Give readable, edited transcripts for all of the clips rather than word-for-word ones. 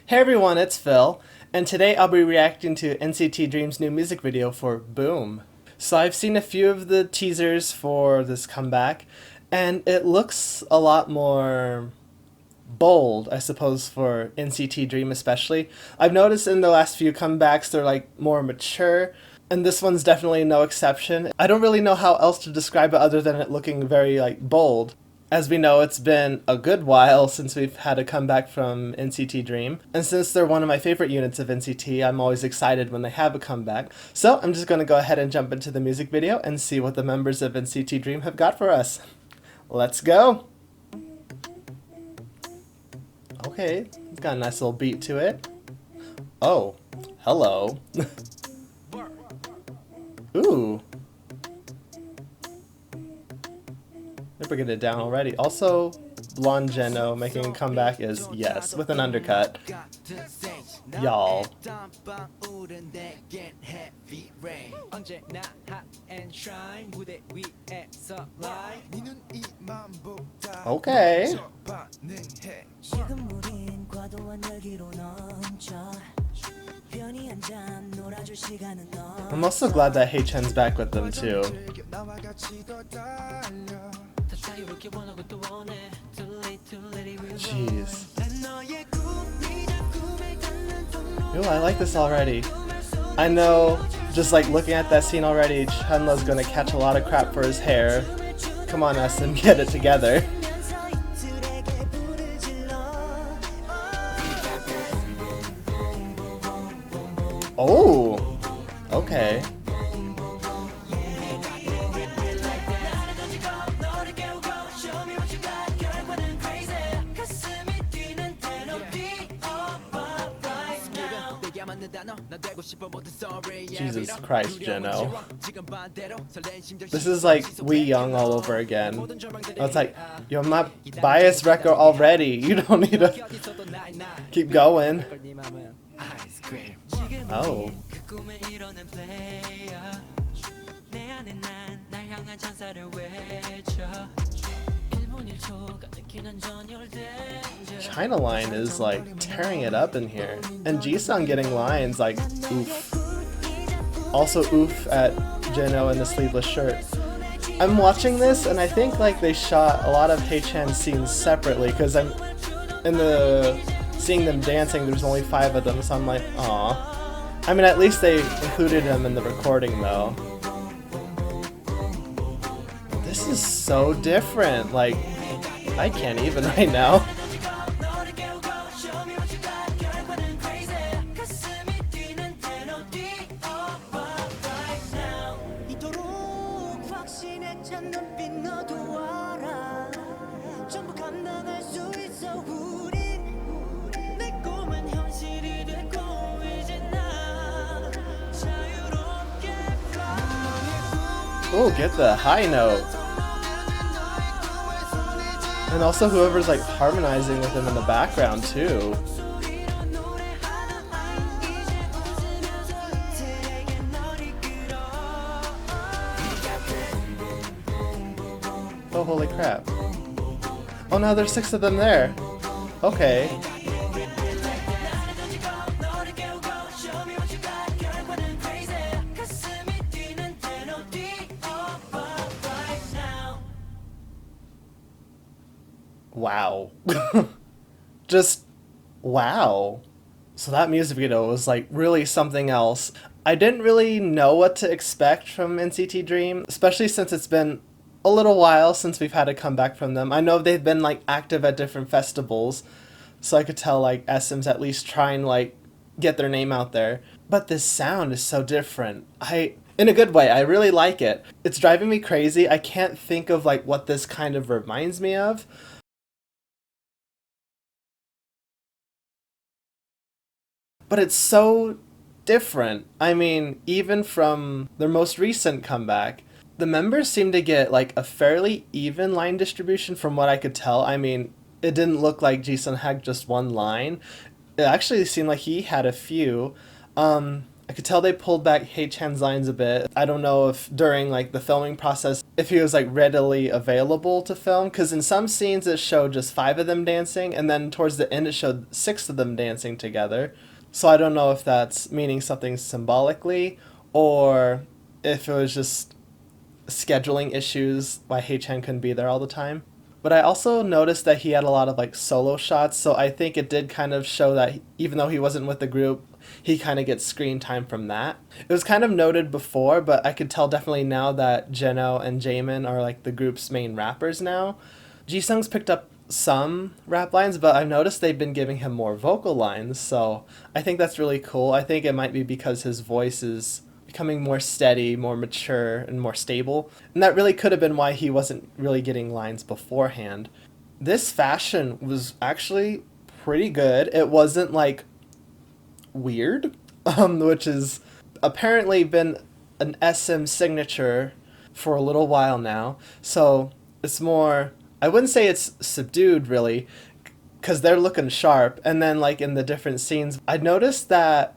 Hey everyone, it's Phil, and today I'll be reacting to NCT Dream's new music video for Boom. So I've seen a few of the teasers for this comeback, and it looks a lot more bold, I suppose, for NCT Dream especially. I've noticed in the last few comebacks they're like more mature, and this one's definitely no exception. I don't really know how else to describe it other than it looking very like bold. As we know, it's been a good while since we've had a comeback from NCT Dream, and since they're one of my favorite units of NCT, I'm always excited when they have a comeback. So I'm just going to go ahead and jump into the music video and see what the members of NCT Dream have got for us. Let's go! Okay, it's got a nice little beat to it. Oh, hello. Ooh. They're bringing it down already. Also, Blonde Geno making a comeback is yes, with an undercut. Y'all. Okay. I'm also glad that Haechan's back with them too. Jeez. Ooh, I like this already. I know, just like looking at that scene already, Chenle's gonna catch a lot of crap for his hair. Come on, SM, get it together. Oh, okay. Jesus Christ, Geno. This is like We Young all over again. It's like, you're my bias wrecker already. You don't need to keep going. Oh. China Line is like tearing it up in here. And Jisung getting lines like oof. Also oof at Geno in the sleeveless shirt. I'm watching this and I think like they shot a lot of Haechan's scenes separately because I'm in the seeing them dancing, there's only 5 of them, so I'm like, aw. I mean, at least they included them in the recording though. This is so different, like, I can't even right now. Oh, get the high note. And also whoever's like harmonizing with him in the background too. Oh, holy crap. Oh, now there's 6 of them there. Okay. Wow. Just wow. So that music video was like really something else. I didn't really know what to expect from NCT Dream, especially since it's been a little while since we've had a comeback from them. I know they've been like active at different festivals, so I could tell like SM's at least trying like get their name out there. But this sound is so different. In a good way, I really like it. It's driving me crazy. I can't think of like what this kind of reminds me of. But it's so different. I mean, even from their most recent comeback, the members seem to get like a fairly even line distribution from what I could tell. I mean, it didn't look like Jisung had just one line. It actually seemed like he had a few. I could tell they pulled back Hei-chan's lines a bit. I don't know if during like the filming process, if he was like readily available to film, because in some scenes it showed just 5 of them dancing, and then towards the end it showed 6 of them dancing together. So I don't know if that's meaning something symbolically, or if it was just scheduling issues why Hei-chan couldn't be there all the time. But I also noticed that he had a lot of like solo shots, so I think it did kind of show that even though he wasn't with the group, he kind of gets screen time from that. It was kind of noted before, but I could tell definitely now that Jeno and Jaemin are like the group's main rappers now. Jisung's picked up some rap lines, but I've noticed they've been giving him more vocal lines, so I think that's really cool. I think it might be because his voice is becoming more steady, more mature, and more stable. And that really could have been why he wasn't really getting lines beforehand. This fashion was actually pretty good. It wasn't like weird, which has apparently been an SM signature for a little while now. So it's more, I wouldn't say it's subdued really, because they're looking sharp. And then like in the different scenes, I noticed that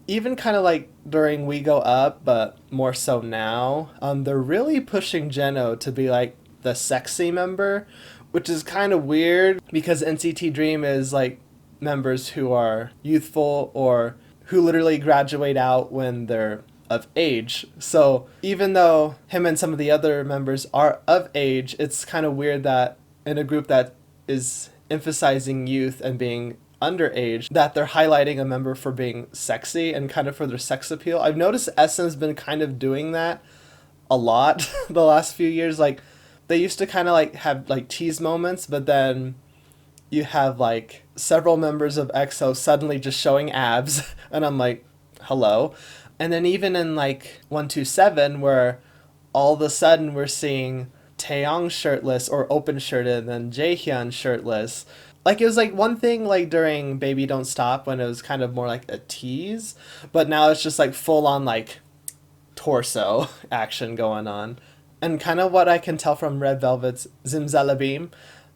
even kind of like during We Go Up, but more so now, they're really pushing Jeno to be like the sexy member, which is kind of weird because NCT Dream is like members who are youthful or who literally graduate out when they're of age. So even though him and some of the other members are of age, it's kind of weird that in a group that is emphasizing youth and being underage, that they're highlighting a member for being sexy and kind of for their sex appeal. I've noticed SM's been kind of doing that a lot the last few years. Like they used to kind of like have like tease moments, but then you have like several members of EXO suddenly just showing abs and I'm like, hello. And then even in like 127 where all of a sudden we're seeing Taeyong shirtless or open shirted and then Jaehyun shirtless. Like it was like one thing like during Baby Don't Stop when it was kind of more like a tease, but now it's just like full on like torso action going on. And kind of what I can tell from Red Velvet's Zimzalabim,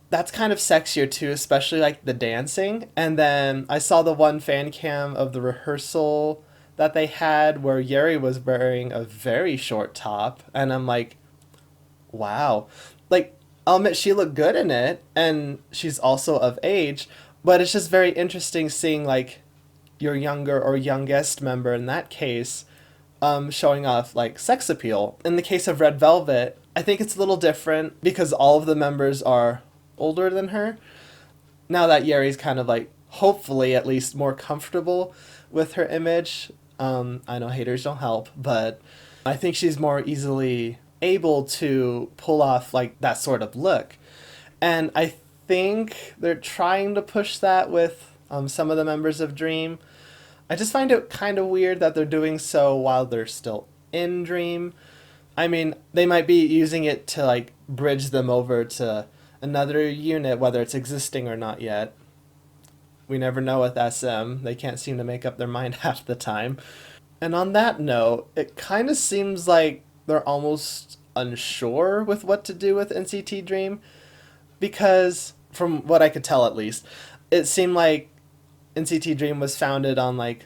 that's kind of sexier too, especially like the dancing. And then I saw the one fan cam of the rehearsal that they had where Yeri was wearing a very short top, and I'm like, wow. Like I'll admit she looked good in it, and she's also of age, but it's just very interesting seeing like your younger or youngest member in that case showing off like sex appeal. In the case of Red Velvet, I think it's a little different because all of the members are older than her. Now that Yeri's kind of like hopefully at least more comfortable with her image. I know haters don't help, but I think she's more easily able to pull off like that sort of look. And I think they're trying to push that with some of the members of Dream. I just find it kind of weird that they're doing so while they're still in Dream. I mean, they might be using it to like bridge them over to another unit, whether it's existing or not yet. We never know with SM. They can't seem to make up their mind half the time. And on that note, it kind of seems like they're almost unsure with what to do with NCT Dream, because from what I could tell at least, it seemed like NCT Dream was founded on like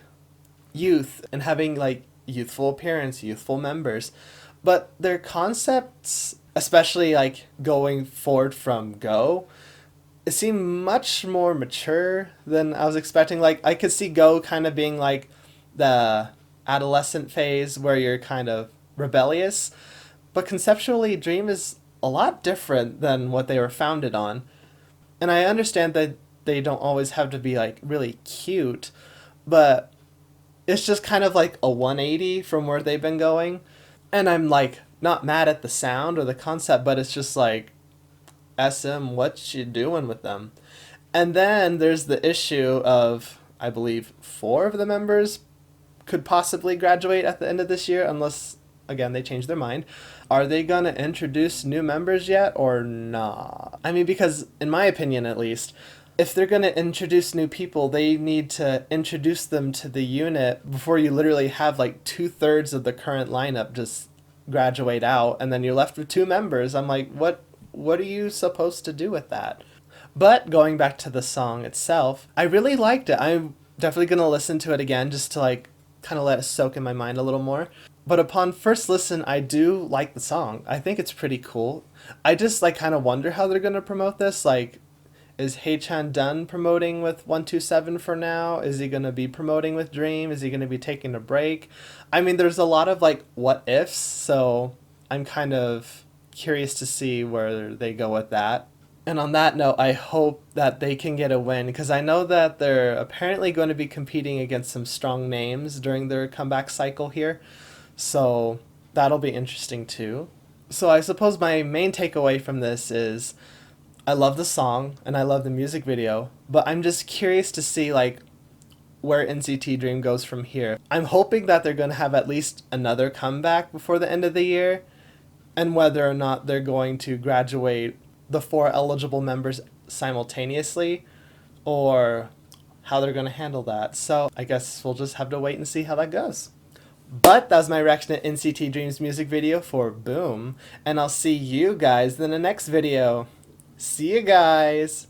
youth and having like youthful appearance, youthful members, but their concepts, especially like going forward from Go, it seemed much more mature than I was expecting. Like I could see Go kind of being like the adolescent phase where you're kind of rebellious, but conceptually Dream is a lot different than what they were founded on. And I understand that they don't always have to be like really cute, but it's just kind of like a 180 from where they've been going. And I'm like not mad at the sound or the concept, but it's just like, SM, what you doing with them? And then there's the issue of, I believe 4 of the members could possibly graduate at the end of this year, unless again they change their mind. Are they gonna introduce new members yet or not? I mean, because in my opinion at least, if they're gonna introduce new people, they need to introduce them to the unit before you literally have like 2/3 of the current lineup just graduate out, and then you're left with 2 members. I'm like, what are you supposed to do with that? But going back to the song itself, I really liked it. I'm definitely gonna listen to it again just to like kind of let it soak in my mind a little more. But upon first listen, I do like the song. I think it's pretty cool. I just like kind of wonder how they're going to promote this. Like, is Haechan done promoting with 127 for now? Is he going to be promoting with Dream? Is he going to be taking a break? I mean, there's a lot of like what ifs, so I'm kind of curious to see where they go with that. And on that note, I hope that they can get a win because I know that they're apparently going to be competing against some strong names during their comeback cycle here. So that'll be interesting too. So I suppose my main takeaway from this is I love the song and I love the music video, but I'm just curious to see like where NCT Dream goes from here. I'm hoping that they're going to have at least another comeback before the end of the year, and whether or not they're going to graduate the 4 eligible members simultaneously or how they're going to handle that. So I guess we'll just have to wait and see how that goes. But that was my reaction to NCT Dream's music video for Boom, and I'll see you guys in the next video. See you guys!